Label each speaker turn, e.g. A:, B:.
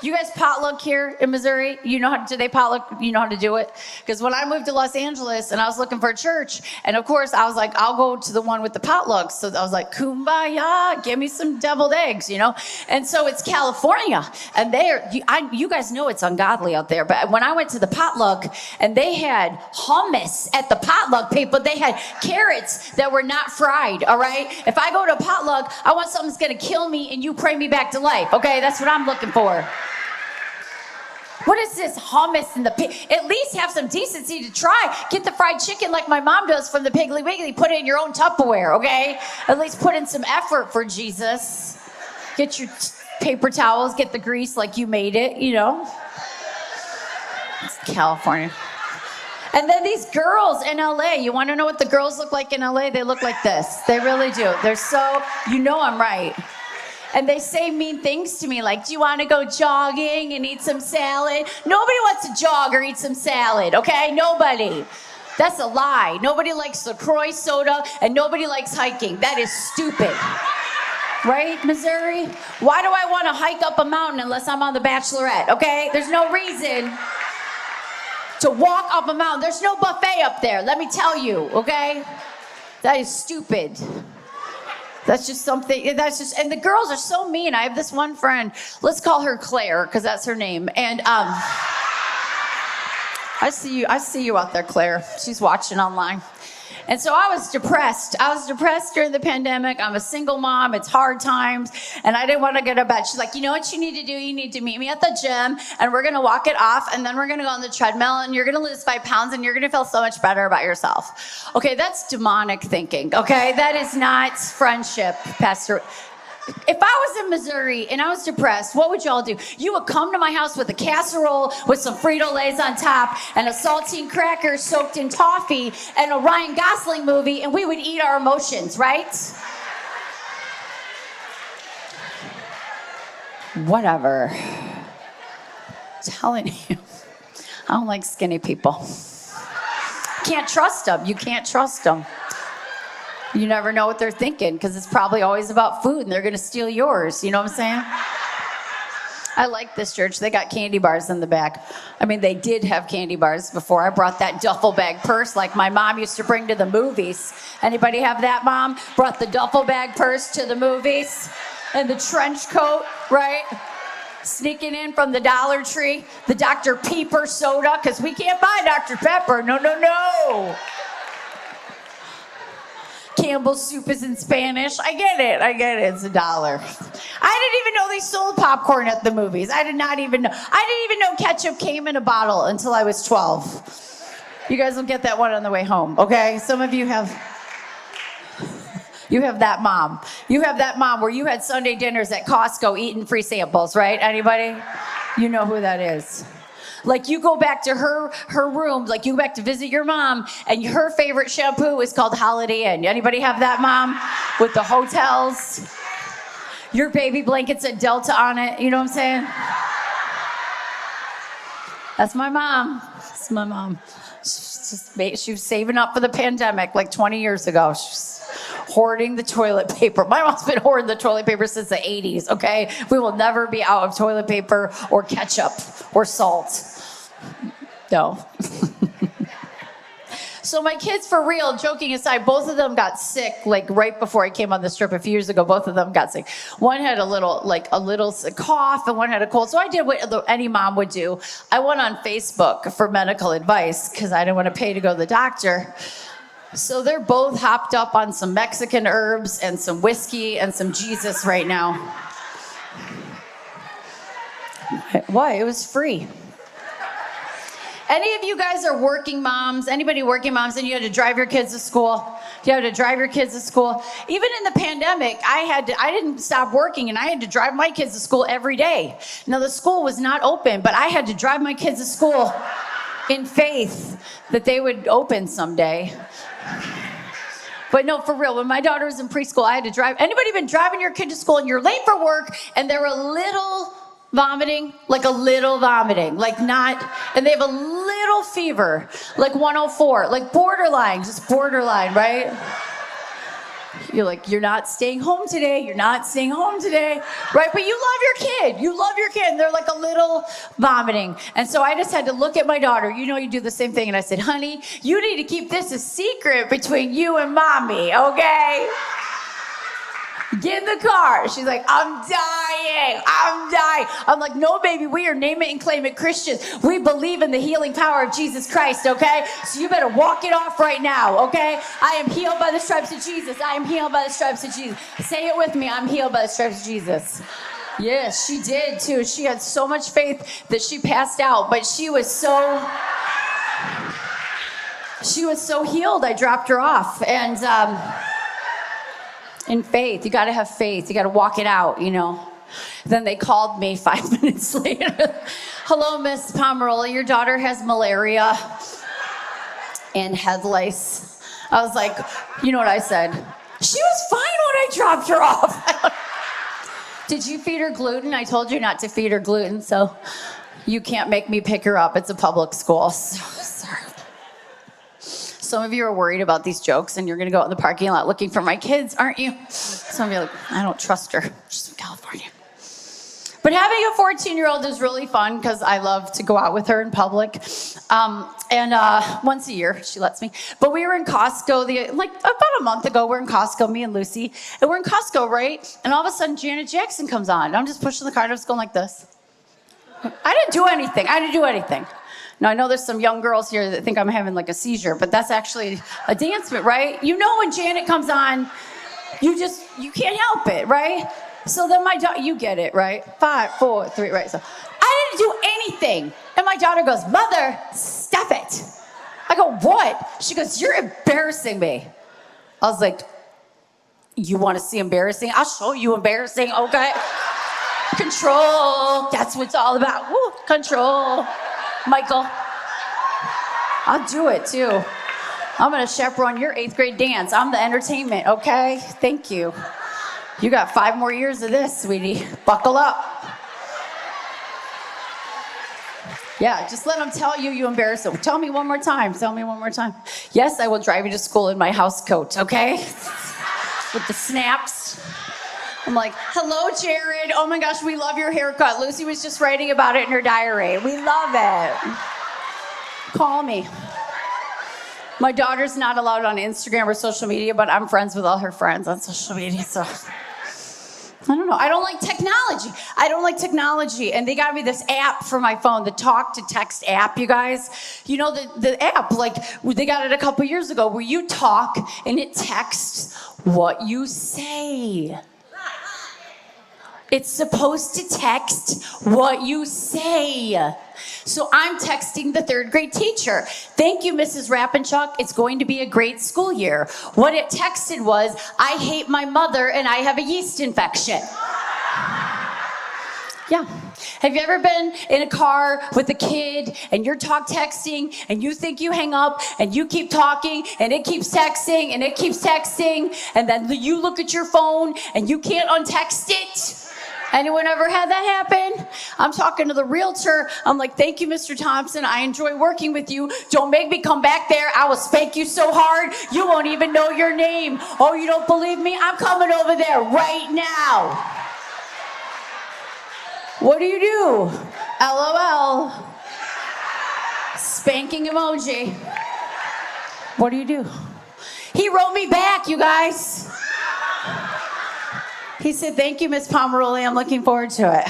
A: You guys potluck here in Missouri? You know how to, do they potluck? You know how to do it? Because when I moved to Los Angeles and I was looking for a church, and of course I was like, I'll go to the one with the potlucks. So I was like, kumbaya, give me some deviled eggs, you know? And so it's California, and you guys know it's ungodly out there, but when I went to the potluck and they had hummus at the potluck, people, they had carrots that were not fried, all right? If I go to a potluck, I want something that's gonna kill me and you pray me back to life, okay? That's what I'm looking for. What is this hummus in the pig? At least have some decency to try. Get the fried chicken like my mom does from the Piggly Wiggly. Put it in your own Tupperware, okay? At least put in some effort for Jesus. Get your paper towels, get the grease like you made it, you know? It's California. And then these girls in LA, you want to know what the girls look like in LA? They look like this. They really do. They're so, you know I'm right. And they say mean things to me like, do you want to go jogging and eat some salad? Nobody wants to jog or eat some salad, okay? Nobody. That's a lie. Nobody likes LaCroix soda and nobody likes hiking. That is stupid. Right, Missouri? Why do I want to hike up a mountain unless I'm on The Bachelorette, okay? There's no reason to walk up a mountain. There's no buffet up there, let me tell you, okay? That is stupid. That's just something, and the girls are so mean. I have this one friend, let's call her Claire, because that's her name. And I see you out there, Claire. She's watching online. And so I was depressed. During the pandemic. I'm a single mom. It's hard times. And I didn't want to get out of bed. She's like, you know what you need to do? You need to meet me at the gym and we're going to walk it off. And then we're going to go on the treadmill and you're going to lose 5 pounds and you're going to feel so much better about yourself. Okay, that's demonic thinking. Okay, that is not friendship, Pastor. If I was in Missouri and I was depressed, what would y'all do? You would come to my house with a casserole with some Frito-Lays on top and a saltine cracker soaked in toffee and a Ryan Gosling movie, and we would eat our emotions, right? Whatever. I'm telling you, I don't like skinny people. Can't trust them. You can't trust them. You never know what they're thinking because it's probably always about food and they're going to steal yours. You know what I'm saying? I like this church. They got candy bars in the back. I mean, they did have candy bars before. I brought that duffel bag purse like my mom used to bring to the movies. Anybody have that, Mom? Brought the duffel bag purse to the movies and the trench coat, right? Sneaking in from the Dollar Tree, the Dr. Pepper soda, because we can't buy Dr. Pepper. No, no, no. Campbell's soup is in Spanish. I get it. It's $1. I didn't even know they sold popcorn at the movies. I didn't even know ketchup came in a bottle until I was 12. You guys will get that one on the way home, okay? Some of you have that mom. You have that mom where you had Sunday dinners at Costco eating free samples, right? Anybody? You know who that is. Like you go back to her room, like you go back to visit your mom, and her favorite shampoo is called Holiday Inn. Anybody have that, Mom? With the hotels. Your baby blanket said Delta on it. You know what I'm saying? That's my mom. That's my mom. She was saving up for the pandemic like 20 years ago. She's hoarding the toilet paper. My mom's been hoarding the toilet paper since the 80s, okay? We will never be out of toilet paper or ketchup or salt. No. So my kids, for real, joking aside, both of them got sick like right before I came on this trip a few years ago. Both of them got sick. One had a little cough and one had a cold. So I did what any mom would do. I went on Facebook for medical advice because I didn't want to pay to go to the doctor. So they're both hopped up on some Mexican herbs and some whiskey and some Jesus right now. Why? It was free. Any of you guys are working moms? Anybody working moms and you had to drive your kids to school? You had to drive your kids to school. Even in the pandemic, I didn't stop working and I had to drive my kids to school every day. Now the school was not open, but I had to drive my kids to school in faith that they would open someday. But no, for real, when my daughter was in preschool, I had to drive. Anybody been driving your kid to school and you're late for work and they're a little vomiting, like not, and they have a little fever, like 104, like borderline, just borderline, right? You're like, you're not staying home today. You're not staying home today. Right? But you love your kid. You love your kid. And they're like a little vomiting. And so I just had to look at my daughter. You know, you do the same thing. And I said, honey, you need to keep this a secret between you and mommy, okay? Get in the car. She's like, I'm dying. I'm like, no, baby, we are name it and claim it Christians. We believe in the healing power of Jesus Christ, okay? So you better walk it off right now, okay? I am healed by the stripes of Jesus. I am healed by the stripes of Jesus. Say it with me. I'm healed by the stripes of Jesus. Yes, she did too. She had so much faith that she passed out, but she was so healed. I dropped her off. And in faith, you got to have faith. You got to walk it out, you know. Then they called me 5 minutes later. Hello, Miss Pomarolli. Your daughter has malaria and head lice. I was like, you know what I said? She was fine when I dropped her off. Did you feed her gluten? I told you not to feed her gluten, so you can't make me pick her up. It's a public school. So sorry. Some of you are worried about these jokes, and you're going to go out in the parking lot looking for my kids, aren't you? Some of you are like, I don't trust her. She's from California. But having a 14-year-old is really fun because I love to go out with her in public. And once a year, she lets me. But we were in Costco, about a month ago, we're in Costco, me and Lucy. And we're in Costco, right? And all of a sudden, Janet Jackson comes on. And I'm just pushing the cart. I'm just going like this. I didn't do anything. Now, I know there's some young girls here that think I'm having like a seizure, but that's actually a dance bit, right? You know when Janet comes on, you can't help it, right? So then my daughter, you get it, right? 5, 4, 3, right? So I didn't do anything. And my daughter goes, Mother, stop it. I go, what? She goes, you're embarrassing me. I was like, you want to see embarrassing? I'll show you embarrassing, okay? Control, that's what it's all about. Woo, control. Michael, I'll do it too. I'm going to chaperone your 8th grade dance. I'm the entertainment, okay? Thank you. You got 5 more years of this, sweetie. Buckle up. Yeah, just let them tell you embarrass them. Tell me one more time. Yes, I will drive you to school in my house coat, okay? With the snaps. I'm like, hello, Jared. Oh my gosh, we love your haircut. Lucy was just writing about it in her diary. We love it. Call me. My daughter's not allowed on Instagram or social media, but I'm friends with all her friends on social media, so I don't know. I don't like technology. And they got me this app for my phone, the talk to text app, you guys. You know, the app, like, they got it a couple years ago where you talk and it texts what you say. It's supposed to text what you say. So I'm texting the 3rd grade teacher. Thank you, Mrs. Rappenchuck. It's going to be a great school year. What it texted was, I hate my mother and I have a yeast infection. Yeah. Have you ever been in a car with a kid and you're texting and you think you hang up and you keep talking and it keeps texting and it keeps texting and then you look at your phone and you can't untext it? Anyone ever had that happen? I'm talking to the realtor. I'm like, thank you, Mr. Thompson. I enjoy working with you. Don't make me come back there. I will spank you so hard, you won't even know your name. Oh, you don't believe me? I'm coming over there right now. What do you do? LOL. Spanking emoji. What do you do? He wrote me back, you guys. He said, thank you, Miss Pomarolli. I'm looking forward to it.